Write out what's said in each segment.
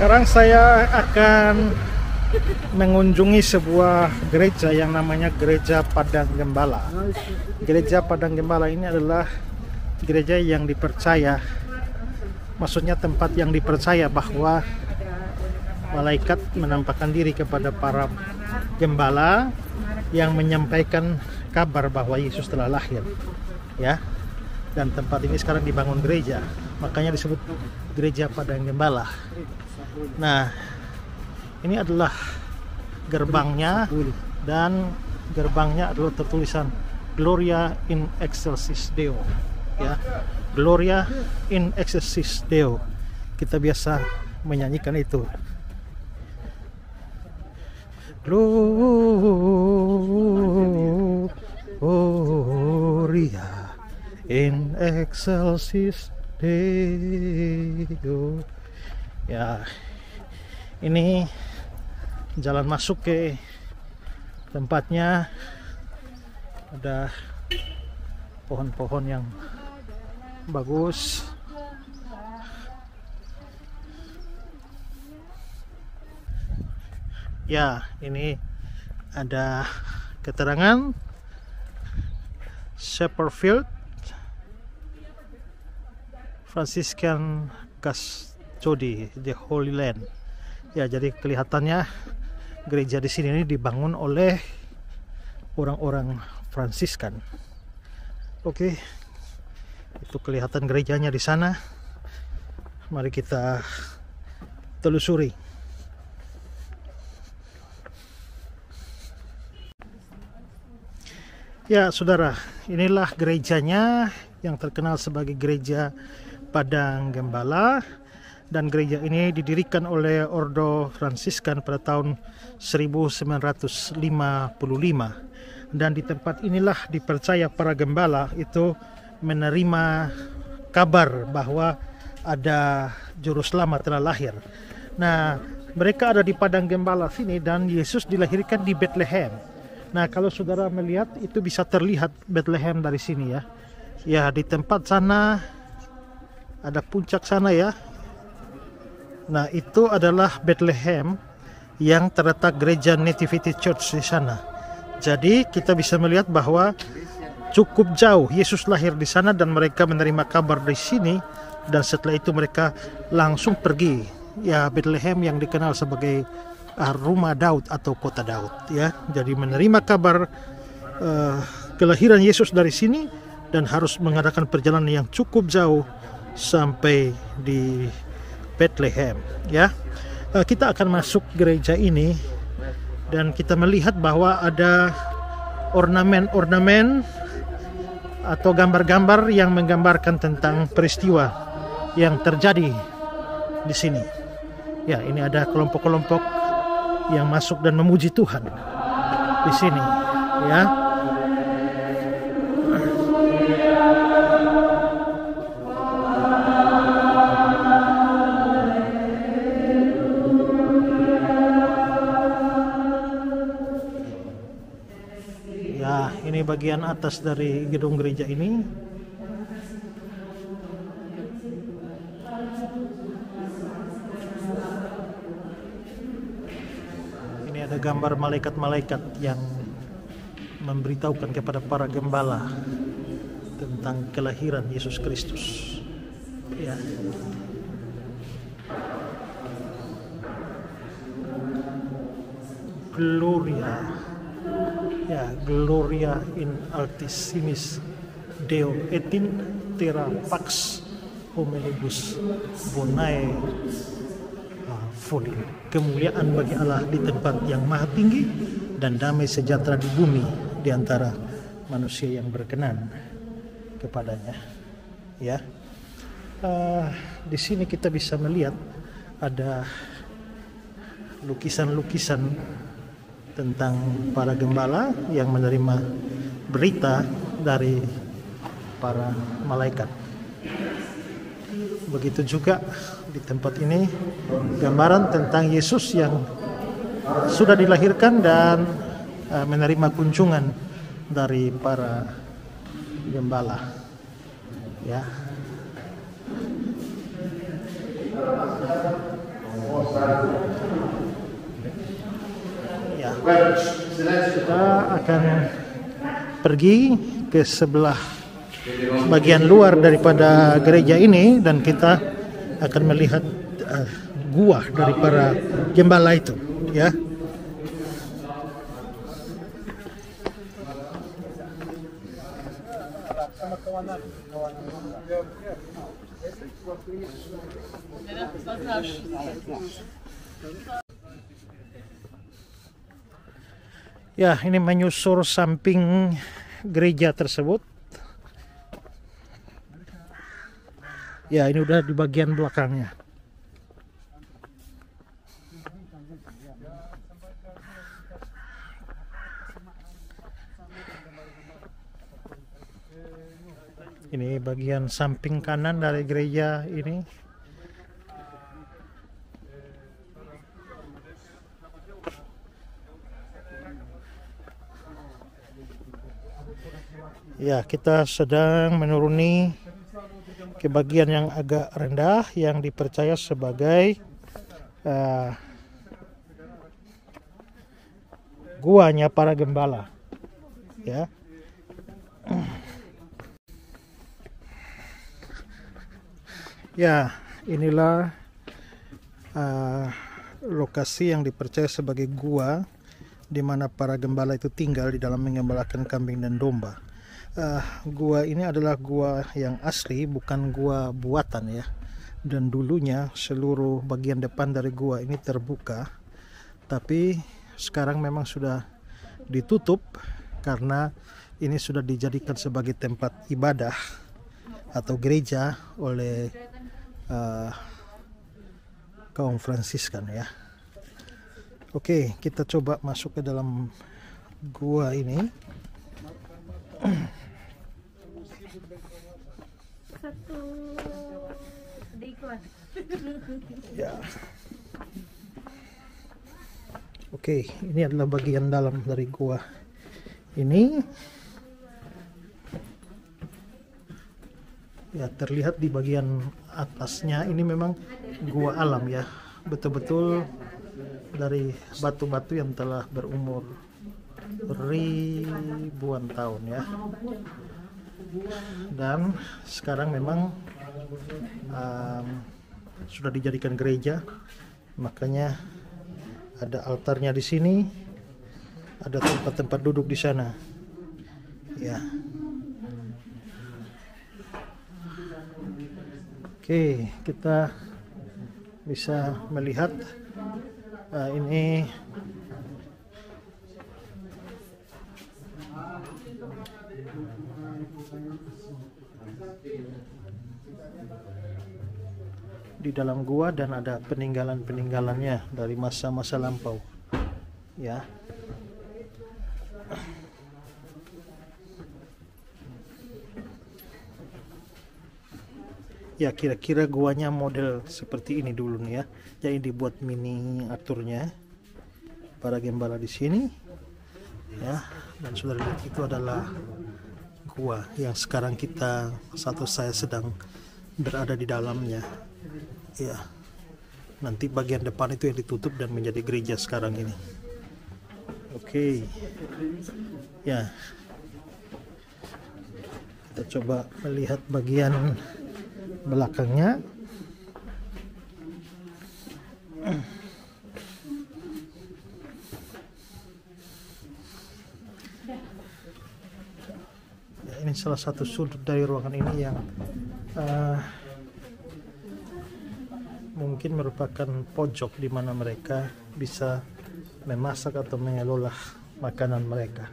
Sekarang saya akan mengunjungi sebuah gereja yang namanya Gereja Padang Gembala. Gereja Padang Gembala ini adalah gereja yang dipercaya, maksudnya tempat yang dipercaya bahwa malaikat menampakkan diri kepada para gembala yang menyampaikan kabar bahwa Yesus telah lahir, ya. Dan tempat ini sekarang dibangun gereja, makanya disebut Gereja Padang Gembala. Nah, ini adalah gerbangnya, dan gerbangnya adalah tertulisan Gloria in Excelsis Deo, ya. Gloria in Excelsis Deo. Kita biasa menyanyikan itu. Gloria in Excelsis Deo. Ya, ini jalan masuk ke tempatnya. Ada pohon-pohon yang bagus. Ya, ini ada keterangan Shepherdfield Franciscan Custody the Holy Land. Ya, jadi kelihatannya gereja di sini ini dibangun oleh orang-orang Fransiskan. Oke, itu kelihatan gerejanya di sana. Mari kita telusuri. Ya, saudara, inilah gerejanya yang terkenal sebagai Gereja Padang Gembala. Dan gereja ini didirikan oleh Ordo Fransiskan pada tahun 1955. Dan di tempat inilah dipercaya para gembala itu menerima kabar bahwa ada juru selamat telah lahir. Nah, mereka ada di Padang Gembala sini, dan Yesus dilahirkan di Bethlehem. Nah, kalau saudara melihat, itu bisa terlihat Bethlehem dari sini, ya. Ya, di tempat sana ada puncak sana, ya. Nah, itu adalah Bethlehem yang terletak gereja Nativity Church di sana. Jadi kita bisa melihat bahwa cukup jauh Yesus lahir di sana, dan mereka menerima kabar di sini, dan setelah itu mereka langsung pergi, ya, Bethlehem yang dikenal sebagai rumah Daud atau kota Daud, ya. Jadi menerima kabar kelahiran Yesus dari sini, dan harus mengadakan perjalanan yang cukup jauh sampai di Bethlehem, ya. Kita akan masuk gereja ini, dan kita melihat bahwa ada ornamen-ornamen atau gambar-gambar yang menggambarkan tentang peristiwa yang terjadi di sini. Ya, ini ada kelompok-kelompok yang masuk dan memuji Tuhan di sini, ya. Ya, ini bagian atas dari gedung gereja ini. Ini ada gambar malaikat-malaikat yang memberitahukan kepada para gembala tentang kelahiran Yesus Kristus. Ya. Gloria. Ya, Gloria in Altissimis Deo et in terra pax hominibus bonae foli. Kemuliaan bagi Allah di tempat yang maha tinggi, dan damai sejahtera di bumi di antara manusia yang berkenan kepadanya. Ya, di sini kita bisa melihat ada lukisan-lukisan tentang para gembala yang menerima berita dari para malaikat. Begitu juga di tempat ini gambaran tentang Yesus yang sudah dilahirkan dan menerima kunjungan dari para gembala, ya. Ya, kita akan pergi ke sebelah bagian luar daripada gereja ini dan kita akan melihat gua dari para gembala itu, ya. Ya, ini menyusur samping gereja tersebut. Ya, ini udah di bagian belakangnya. Ini bagian samping kanan dari gereja ini. Ya, kita sedang menuruni ke bagian yang agak rendah yang dipercaya sebagai guanya para gembala, ya. Ya, inilah lokasi yang dipercaya sebagai gua di mana para gembala itu tinggal di dalam menggembalakan kambing dan domba. Gua ini adalah gua yang asli, bukan gua buatan, ya. Dan dulunya seluruh bagian depan dari gua ini terbuka, tapi sekarang memang sudah ditutup karena ini sudah dijadikan sebagai tempat ibadah atau gereja oleh kaum Fransiskan, ya. Oke, kita coba masuk ke dalam gua ini. Ya. Oke, ini adalah bagian dalam dari gua ini. Ya, terlihat di bagian atasnya ini memang gua alam, ya. Betul-betul dari batu-batu yang telah berumur ribuan tahun, ya. Dan sekarang memang sudah dijadikan gereja, makanya ada altarnya di sini, ada tempat-tempat duduk di sana, ya. Oke, kita bisa melihat ini di dalam gua dan ada peninggalan-peninggalannya dari masa-masa lampau, ya. Ya, kira-kira guanya model seperti ini dulu nih, ya. Jadi dibuat miniaturnya para gembala di sini, ya. Dan sudah lihat itu adalah gua yang sekarang saya sedang berada di dalamnya, ya. Nanti bagian depan itu yang ditutup dan menjadi gereja sekarang ini. Oke, ya. Kita coba melihat bagian belakangnya. Ya, ini salah satu sudut dari ruangan ini yang mungkin merupakan pojok di mana mereka bisa memasak atau mengelola makanan mereka.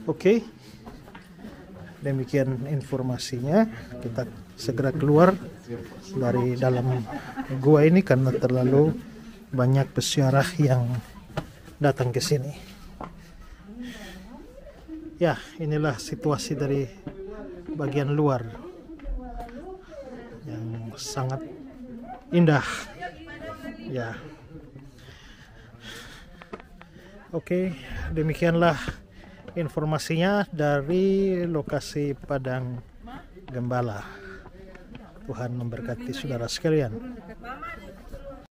Oke. Demikian informasinya. Kita segera keluar dari dalam gua ini karena terlalu banyak peziarah yang datang ke sini. Ya, inilah situasi dari bagian luar yang sangat indah, ya. Oke, demikianlah informasinya dari lokasi Padang Gembala. Tuhan memberkati saudara sekalian.